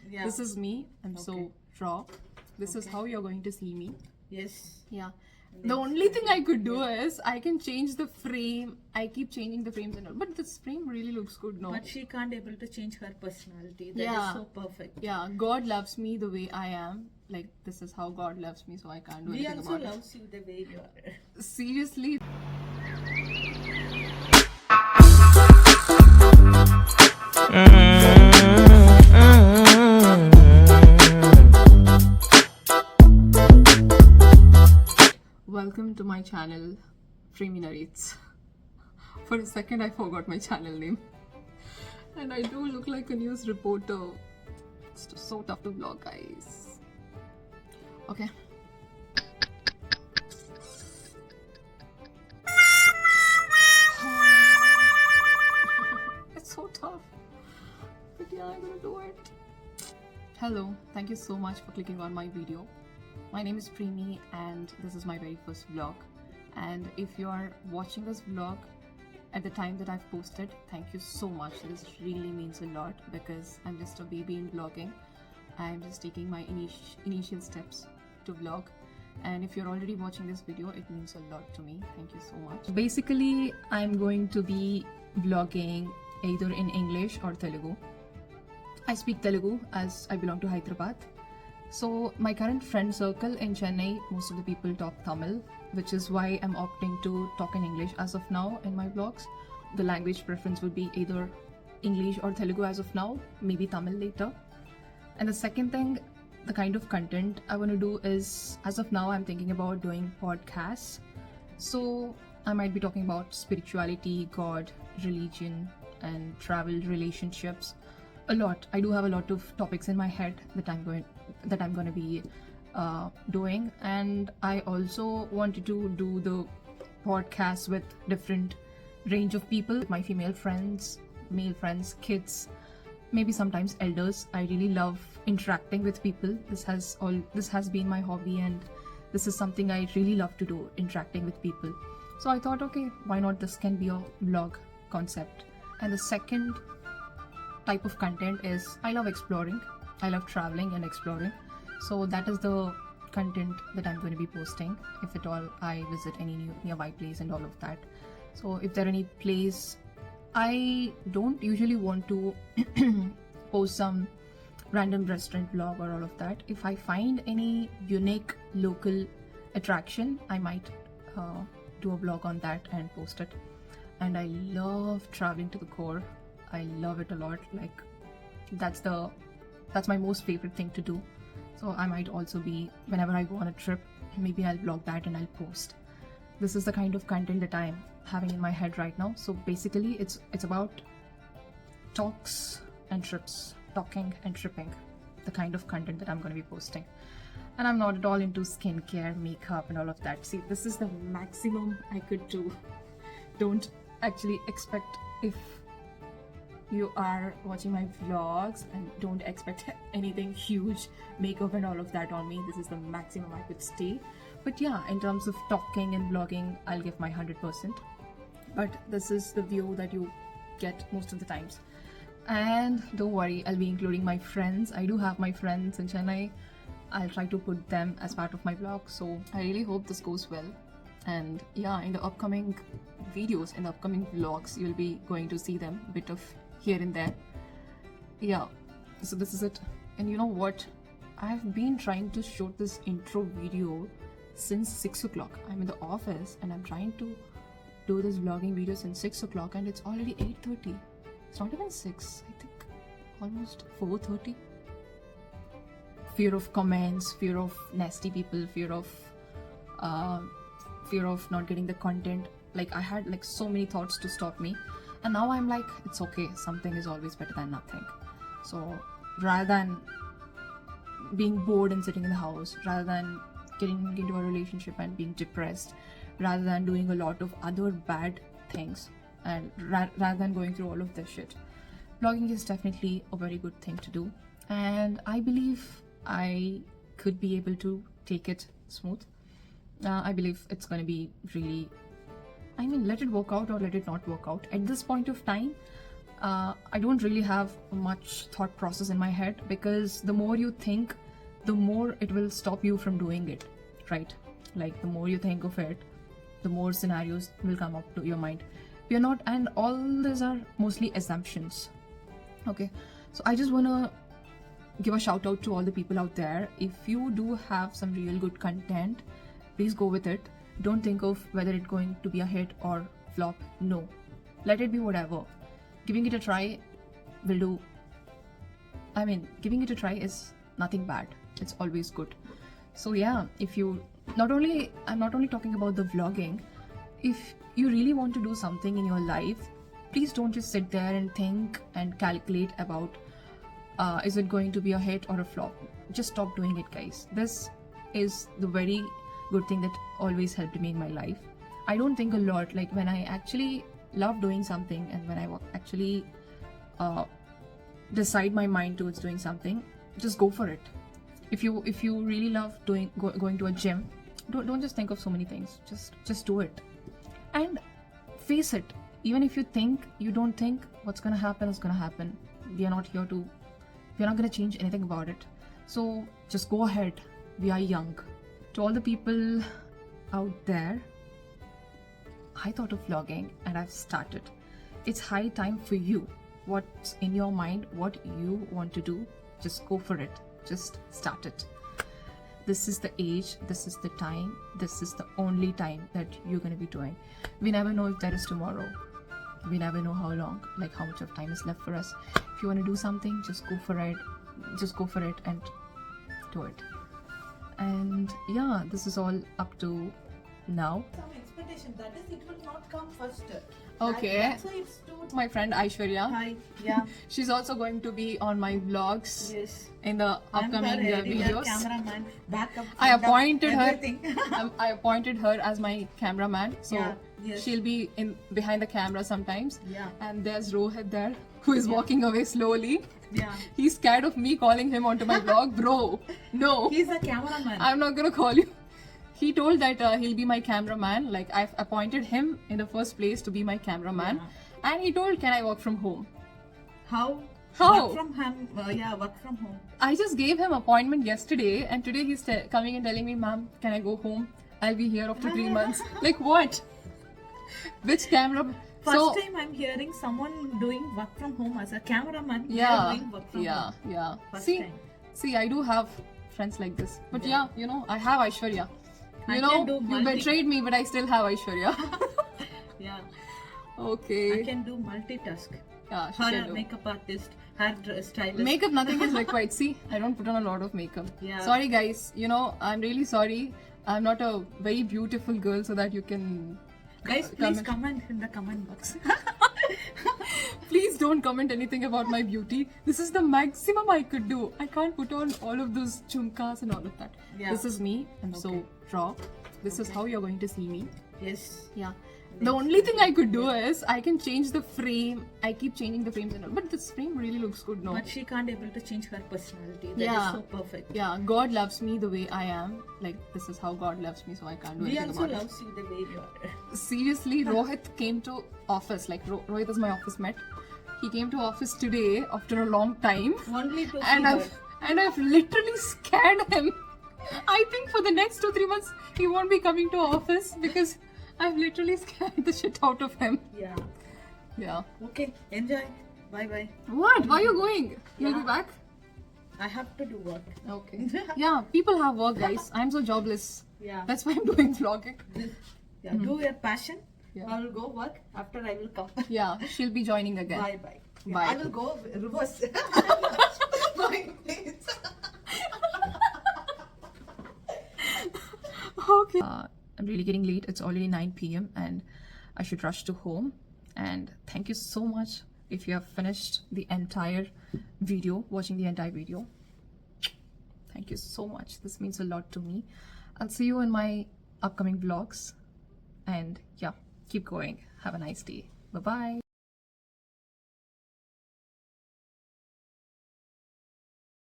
Yeah. This is me. I'm so Okay. raw. This is Okay. how you're going to see me. Yes. Yeah. The only thing I could do is I can change the frame. I keep changing the frames and all, but this frame really looks good now. But she can't able to change her personality. That is Yeah. so perfect. Yeah, God loves me the way I am. Like, this is how God loves me, so I can't do We anything also about loves you the way you are. it. Seriously. Welcome to my channel, Premi Narrates. For a second, I forgot my channel name. And I do look like a news reporter. It's just so tough to vlog, guys. Okay. It's so tough. But yeah, I'm gonna do it. Hello, thank you so much for clicking on my video. My name is Premi and this is my very first vlog. And if you are watching this vlog at the time that I've posted, thank you so much. This really means a lot because I'm just a baby in vlogging. I'm just taking my initial steps to vlog. And if you're already watching this video, it means a lot to me. Thank you so much. Basically, I'm going to be vlogging either in English or Telugu. I speak Telugu as I belong to Hyderabad. So my current friend circle in Chennai, most of the people talk Tamil, which is why I'm opting to talk in English as of now in my vlogs. The language preference would be either English or Telugu as of now, maybe Tamil later. And the second thing, the kind of content I want to do is, as of now, I'm thinking about doing podcasts. So I might be talking about spirituality, God, religion, and travel, relationships. A lot. I do have a lot of topics in my head that I'm going to be doing, and I also wanted to do the podcast with different range of people, my female friends, male friends, kids, maybe sometimes elders. I really love interacting with people. This has been my hobby, and this is something I really love to do, interacting with people. So I thought, okay, why not, this can be a vlog concept. And the second type of content is, I love exploring. I love traveling and exploring. So that is the content that I'm going to be posting if at all I visit any nearby place and all of that. So if there are any place, I don't usually want to post some random restaurant vlog or all of that. If I find any unique local attraction, I might do a vlog on that and post it. And I love traveling to the core. I love it a lot. Like, that's my most favorite thing to do. So I might also be, whenever I go on a trip, maybe I'll vlog that and I'll post. This is the kind of content that I'm having in my head right now. So basically it's about talks and trips, talking and tripping, the kind of content that I'm going to be posting. And I'm not at all into skincare, makeup and all of that. See, this is the maximum I could do. Don't actually expect, if you are watching my vlogs, and don't expect anything huge, makeup and all of that on me. This is the maximum I could stay. But yeah, in terms of talking and vlogging, I'll give my 100%. But this is the view that you get most of the times. And don't worry, I'll be including my friends. I do have my friends in Chennai. I'll try to put them as part of my vlog. So I really hope this goes well. And yeah, in the upcoming videos, in the upcoming vlogs, you'll be going to see them a bit of here and there. Yeah, so this is it. And you know what, I've been trying to shoot this intro video since 6 o'clock. I'm in the office and I'm trying to do this vlogging video since 6 o'clock, and it's already 8:30. It's not even 6, I think almost 4:30. Fear of comments, fear of nasty people, fear of not getting the content. Like, I had like so many thoughts to stop me. And now I'm like, it's okay, something is always better than nothing. So rather than being bored and sitting in the house, rather than getting into a relationship and being depressed, rather than doing a lot of other bad things, and rather than going through all of this shit, vlogging is definitely a very good thing to do. And I believe I could be able to take it smooth. I believe it's going to be really, let it work out or let it not work out. At this point of time, I don't really have much thought process in my head, because the more you think, the more it will stop you from doing it, right? Like the more you think of it, the more scenarios will come up to your mind. We are not, and all these are mostly assumptions. Okay, so I just wanna give a shout out to all the people out there. If you do have some real good content, please go with it. Don't think of whether it's going to be a hit or flop. No, let it be whatever. Giving it a try will do. I mean, giving it a try is nothing bad. It's always good. So yeah, if you I'm not only talking about the vlogging. If you really want to do something in your life, please don't just sit there and think and calculate about is it going to be a hit or a flop. Just stop doing it, guys. This is the very good thing that always helped me in my life. I don't think a lot. Like when I actually love doing something, and when I actually decide my mind towards doing something, just go for it. If you really love going to a gym, don't just think of so many things. Just do it and face it. Even if you think you don't think, what's gonna happen is gonna happen. We're not gonna change anything about it. So just go ahead. We are young. To all the people out there, I thought of vlogging and I've started. It's high time for you. What's in your mind, what you want to do, just go for it. Just start it. This is the age, this is the time, this is the only time that you're going to be doing. We never know if there is tomorrow. We never know how long, like how much of time is left for us. If you want to do something, just go for it. Just go for it and do it. And yeah, this is all up to now. Some expectation, that is, it will not come first. Okay. That's why it's too. My friend Aishwarya. Hi. Yeah. She's also going to be on my vlogs Yes. in the upcoming I'm her editor, videos. cameraman, backup. I front up, appointed her. everything. I appointed her as my cameraman, so Yeah, yes. she'll be in behind the camera sometimes. Yeah. And there's Rohit there, who is walking away slowly. Yeah. He's scared of me calling him onto my vlog, bro. No, He's a cameraman. I'm not gonna call you. He told that he'll be my cameraman. Like I've appointed him in the first place to be my cameraman, and he told, "Can I work from home?" How? How? Work from home. Work from home. I just gave him appointment yesterday, and today he's coming and telling me, "Ma'am, can I go home? I'll be here after 3 months." Like what? Which camera? First time I'm hearing someone doing work from home as a cameraman. They Yeah, are doing work from home. yeah. First See, time. see, I do have friends like this, but yeah, you know, I have Aishwarya. I You can know, do you multi- betrayed me, but I still have Aishwarya. Yeah. Okay. I can do multitask. Yeah, she Her can do. makeup artist, hair stylist. Makeup, nothing is required. See, I don't put on a lot of makeup. Yeah. Sorry, guys. You know, I'm really sorry. I'm not a very beautiful girl, so that you can. Guys, please comment in the comment box. Please don't comment anything about my beauty. This is the maximum I could do. I can't put on all of those chumkas and all of that. Yeah. This is me. I'm so raw. This is how you're going to see me. Yes. Yeah. The only thing I could do is I can change the frame. I keep changing the frames and all, but this frame really looks good, no? But she can't able to change her personality. That is Yeah. so perfect. Yeah, God loves me the way I am. Like, this is how God loves me, so I can't do We anything also about loves you the way you are. it. Seriously, Rohit came to office. Like, Rohit is my office mate. He came to office today after a long time. Only to And see her. I've literally scared him. I think for the next 2-3 months he won't be coming to office because I've literally scared the shit out of him. Yeah. Yeah. Okay. Enjoy. Bye bye. What? Why are you going? You'll be Yeah. back? I have to do work. Okay. Yeah, people have work, guys. I'm so jobless. Yeah. That's why I'm doing vlogging. Yeah. Do your passion. Yeah. I will go work. After I will come. Yeah, she'll be joining again. Bye bye. Yeah, Bye. I will go reverse. Bye, please. Okay. I'm really getting late. It's already 9 p.m. and I should rush to home. And thank you so much if you have finished the entire video, watching the entire video. Thank you so much. This means a lot to me. I'll see you in my upcoming vlogs. And yeah, keep going. Have a nice day. Bye-bye.